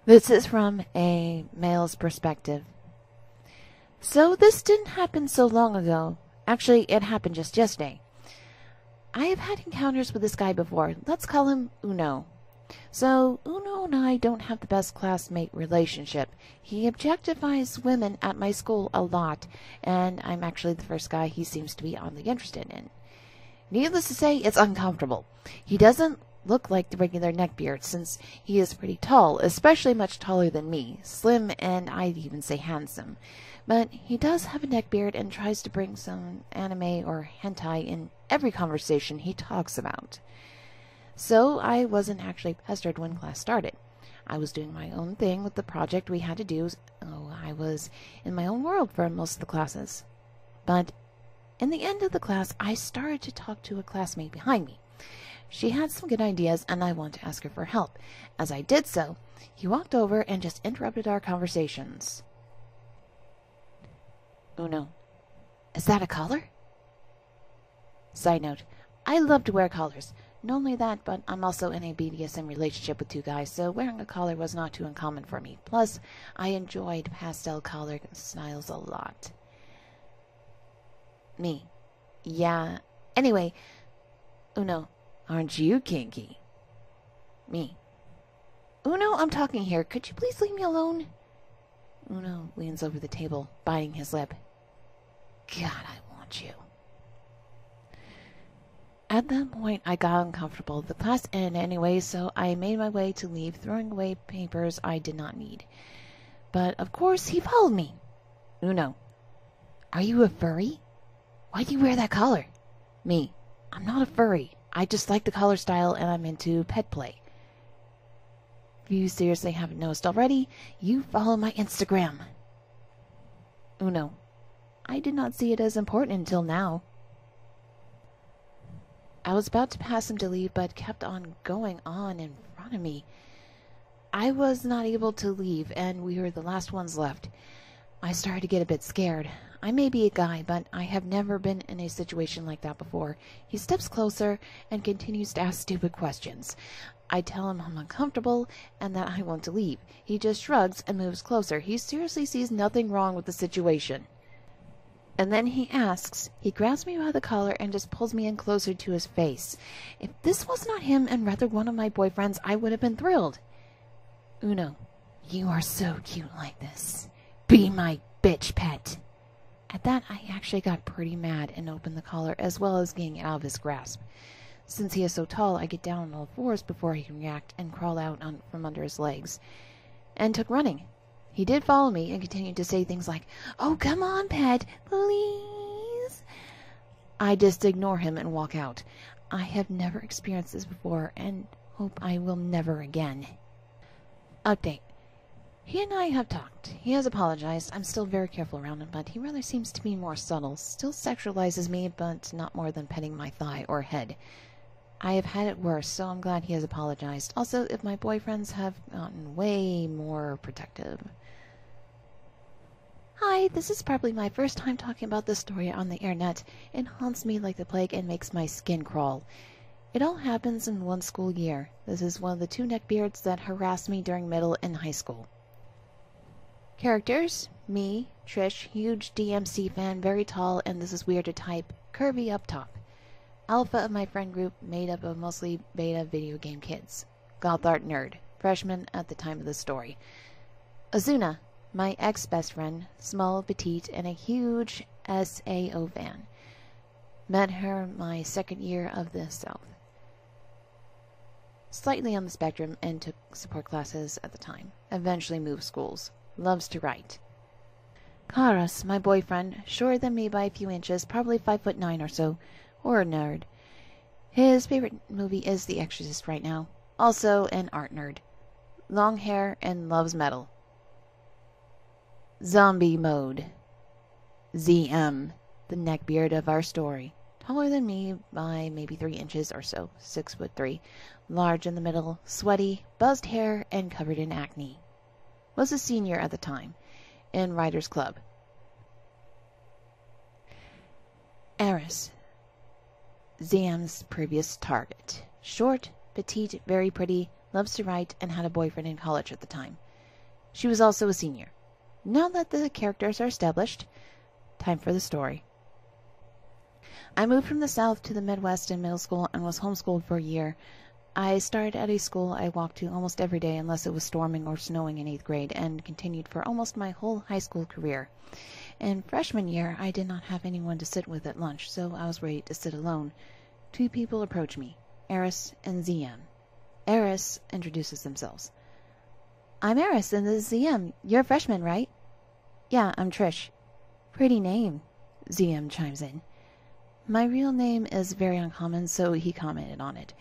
This is from a male's perspective. So this didn't happen so long ago. Actually, it happened just yesterday. I have had encounters with this guy before. Let's call him Uno. So, Uno and I don't have the best classmate relationship. He objectifies women at my school a lot, and I'm actually the first guy he seems to be oddly interested in. Needless to say, it's uncomfortable. He doesn't look like the regular Neckbeard, since he is pretty tall, especially much taller than me, slim, and I'd even say handsome. But he does have a neckbeard and tries to bring some anime or hentai in every conversation he talks about. So I wasn't actually pestered when class started. I was doing my own thing with the project we had to do. I was in my own world for most of the classes. But in the end of the class, I started to talk to a classmate behind me. She had some good ideas, and I wanted to ask her for help. As I did so, he walked over and just interrupted our conversations. Uno, is that a collar? Side note, I love to wear collars. Not only that, but I'm also in a BDSM relationship with two guys, so wearing a collar was not too uncommon for me. Plus, I enjoyed pastel collar styles a lot. Me. Yeah. Anyway, Uno, aren't you kinky? Me. Uno, I'm talking here. Could you please leave me alone? Uno leans over the table, biting his lip. God, I want you. At that point, I got uncomfortable. The class ended anyway, so I made my way to leave, throwing away papers I did not need. But, of course, he followed me. Uno, are you a furry? Why do you wear that collar? Me, I'm not a furry. I just like the collar style and I'm into pet play. If you seriously haven't noticed already, you follow my Instagram. Uno, I did not see it as important until now. I was about to pass him to leave, but kept on going on in front of me. I was not able to leave, and we were the last ones left. I started to get a bit scared. I may be a guy, but I have never been in a situation like that before. He steps closer and continues to ask stupid questions. I tell him I'm uncomfortable and that I want to leave. He just shrugs and moves closer. He seriously sees nothing wrong with the situation. And then he asks, he grabs me by the collar and just pulls me in closer to his face. If this was not him and rather one of my boyfriends, I would have been thrilled. Uno, you are so cute like this. Be my bitch pet. At that, I actually got pretty mad and opened the collar as well as getting out of his grasp. Since he is so tall, I get down on all fours before he can react and crawl out from under his legs. And took running. He did follow me and continued to say things like, "Oh, come on, pet, please." I just ignore him and walk out. I have never experienced this before and hope I will never again. Update. He and I have talked. He has apologized. I'm still very careful around him, but he rather seems to be more subtle. Still sexualizes me, but not more than petting my thigh or head. I have had it worse, so I'm glad he has apologized. Also, if my boyfriends have gotten way more protective. Hi, this is probably my first time talking about this story on the internet. It haunts me like the plague and makes my skin crawl. It all happens in one school year. This is one of the two neckbeards that harassed me during middle and high school. Characters: me, Trish, huge DMC fan, very tall, and this is weird to type, curvy up top. Alpha of my friend group, made up of mostly beta video game kids. Goth art nerd, freshman at the time of the story. Azuna, my ex-best friend, small, petite, and a huge SAO fan. Met her my second year of the South. Slightly on the spectrum and took support classes at the time. Eventually moved schools. Loves to write. Karas, my boyfriend, shorter than me by a few inches, probably 5'9" or so, or a nerd. His favorite movie is The Exorcist right now. Also an art nerd. Long hair and loves metal. Zombie mode. ZM, the neckbeard of our story. Taller than me by maybe 3 inches or so, 6'3", large in the middle, sweaty, buzzed hair, and covered in acne. Was a senior at the time, in Writers Club. Eris, ZM's previous target. Short, petite, very pretty, loves to write, and had a boyfriend in college at the time. She was also a senior. Now that the characters are established, time for the story. I moved from the South to the Midwest in middle school and was homeschooled for a year. I started at a school I walked to almost every day unless it was storming or snowing in 8th grade, and continued for almost my whole high school career. In freshman year, I did not have anyone to sit with at lunch, so I was ready to sit alone. 2 people approached me, Eris and ZM. Eris introduces themselves. I'm Eris, and this is ZM. You're a freshman, right? Yeah, I'm Trish. Pretty name, ZM chimes in. My real name is very uncommon, so he commented on it.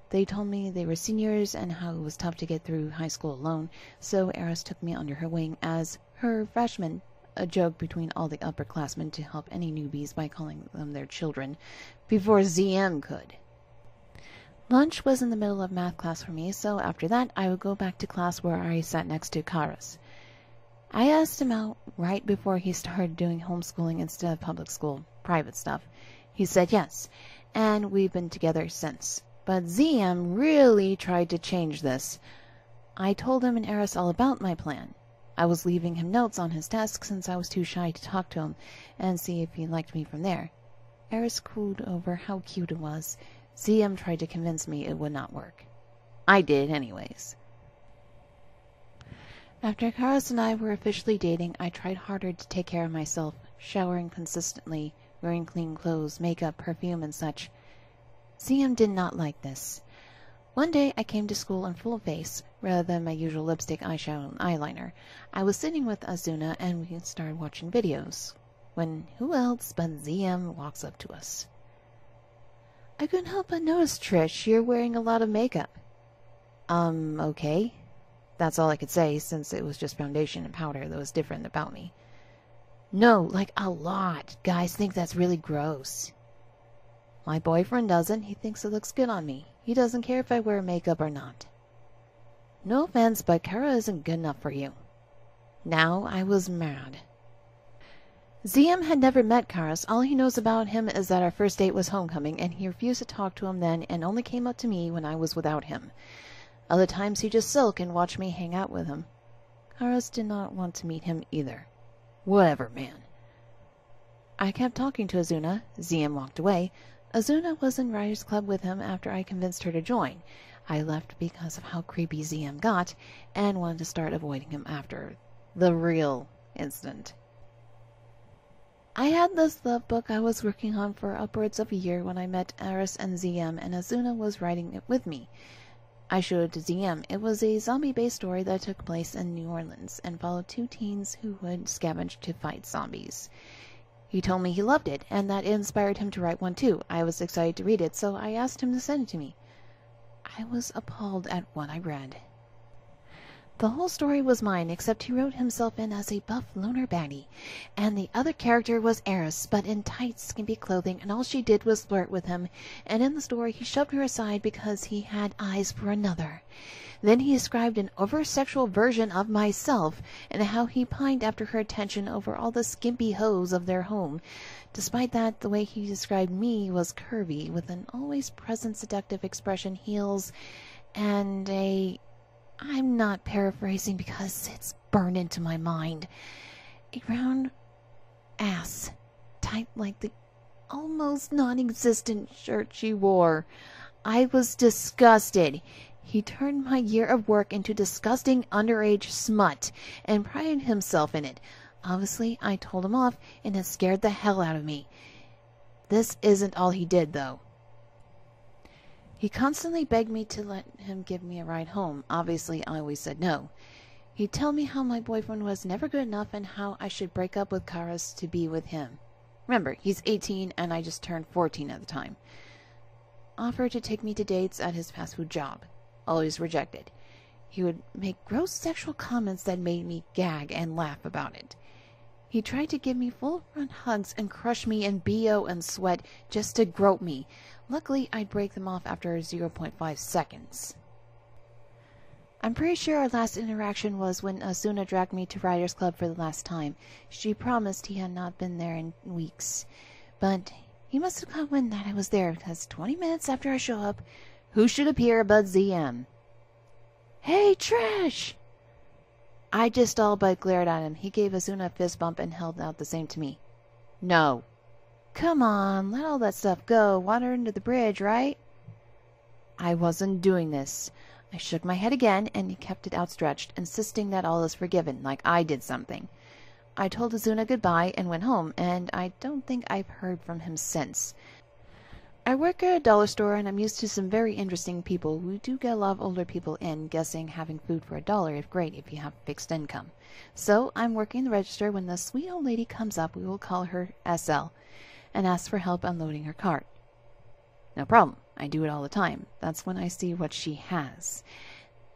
They told me they were seniors and how it was tough to get through high school alone, so Eris took me under her wing as her freshman, a joke between all the upperclassmen to help any newbies by calling them their children, before ZM could. Lunch was in the middle of math class for me, so after that I would go back to class where I sat next to Karas. I asked him out right before he started doing homeschooling instead of public school, private stuff. He said yes, and we've been together since. But ZM really tried to change this. I told him and Eris all about my plan. I was leaving him notes on his desk since I was too shy to talk to him and see if he liked me from there. Eris cooed over how cute it was. ZM tried to convince me it would not work. I did anyways. After Karas and I were officially dating, I tried harder to take care of myself, showering consistently, wearing clean clothes, makeup, perfume, and such. ZM did not like this. One day I came to school in full face, rather than my usual lipstick, eyeshadow, and eyeliner. I was sitting with Azuna and we started watching videos, when who else but ZM walks up to us. I couldn't help but notice, Trish, you're wearing a lot of makeup. Okay. That's all I could say, since it was just foundation and powder that was different about me. No, like a lot. Guys think that's really gross. My boyfriend doesn't. He thinks it looks good on me. He doesn't care if I wear makeup or not. No offense, but Kara isn't good enough for you. Now I was mad. ZM had never met Karas. All he knows about him is that our first date was homecoming, and he refused to talk to him then and only came up to me when I was without him. Other times he just sulked and watched me hang out with him. Karas did not want to meet him either. Whatever, man. I kept talking to Azuna. ZM walked away. Azuna was in Writers' Club with him after I convinced her to join. I left because of how creepy ZM got and wanted to start avoiding him after the real incident. I had this love book I was working on for upwards of a year when I met Eris and ZM, and Azuna was writing it with me. I showed it to ZM. It was a zombie-based story that took place in New Orleans and followed 2 teens who would scavenge to fight zombies. He told me he loved it, and that it inspired him to write one too. I was excited to read it, so I asked him to send it to me. I was appalled at what I read. The whole story was mine, except he wrote himself in as a buff loner baddie, and the other character was Eris, but in tight, skimpy clothing, and all she did was flirt with him, and in the story he shoved her aside because he had eyes for another. Then he described an over-sexual version of myself, and how he pined after her attention over all the skimpy hoes of their home. Despite that, the way he described me was curvy, with an always-present seductive expression, heels, and a... I'm not paraphrasing because it's burned into my mind. A round ass, tight like the almost non-existent shirt she wore. I was disgusted. He turned my year of work into disgusting underage smut and prided himself in it. Obviously, I told him off, and it scared the hell out of me. This isn't all he did, though. He constantly begged me to let him give me a ride home. Obviously, I always said no. He'd tell me how my boyfriend was never good enough and how I should break up with Karas to be with him. Remember, he's 18 and I just turned 14 at the time. Offered to take me to dates at his fast food job. Always rejected. He would make gross sexual comments that made me gag and laugh about it. He tried to give me full-front hugs and crush me in BO and sweat just to grope me. Luckily, I'd break them off after 0.5 seconds. I'm pretty sure our last interaction was when Azuna dragged me to Writers' Club for the last time. She promised he had not been there in weeks. But he must have caught wind that I was there, because 20 minutes after I show up, who should appear but ZM? Hey, Trish! I just all but glared at him. He gave Azuna a fist bump and held out the same to me. No. Come on, let all that stuff go. Water under the bridge, right? I wasn't doing this. I shook my head again, and he kept it outstretched, insisting that all is forgiven, like I did something. I told Azuna goodbye and went home, and I don't think I've heard from him since. I work at a dollar store, and I'm used to some very interesting people. We do get a lot of older people in, guessing having food for $1 is great if you have fixed income. So I'm working the register when the sweet old lady comes up, we will call her SL, and ask for help unloading her cart. No problem. I do it all the time. That's when I see what she has.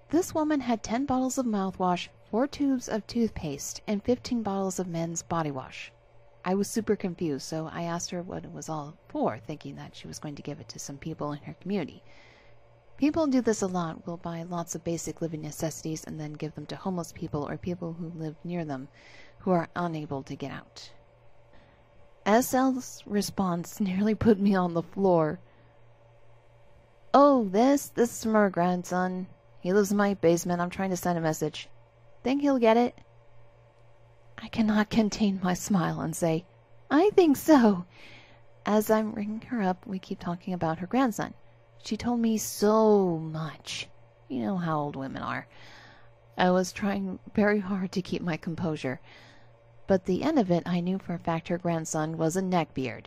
This woman had 10 bottles of mouthwash, 4 tubes of toothpaste, and 15 bottles of men's body wash. I was super confused, so I asked her what it was all for, thinking that she was going to give it to some people in her community. People do this a lot, will buy lots of basic living necessities and then give them to homeless people or people who live near them who are unable to get out. SL's response nearly put me on the floor. Oh, this is from our grandson. He lives in my basement. I'm trying to send a message. Think he'll get it? I cannot contain my smile and say, I think so. As I'm ringing her up, we keep talking about her grandson. She told me so much. You know how old women are. I was trying very hard to keep my composure. But at the end of it, I knew for a fact her grandson was a neckbeard.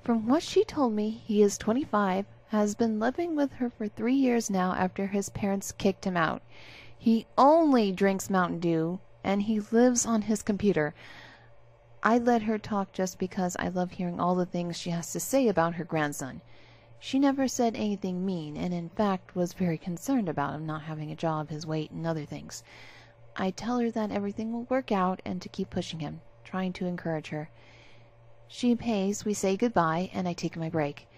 From what she told me, he is 25, has been living with her for 3 years now after his parents kicked him out. He only drinks Mountain Dew, and he lives on his computer. I let her talk just because I love hearing all the things she has to say about her grandson. She never said anything mean, and in fact was very concerned about him not having a job, his weight, and other things. I tell her that everything will work out and to keep pushing him, trying to encourage her. She pays, we say goodbye, and I take my break.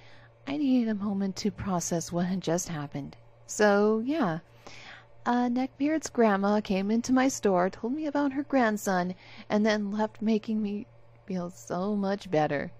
I needed a moment to process what had just happened. So, yeah. Neckbeard's grandma came into my store, told me about her grandson, and then left making me feel so much better.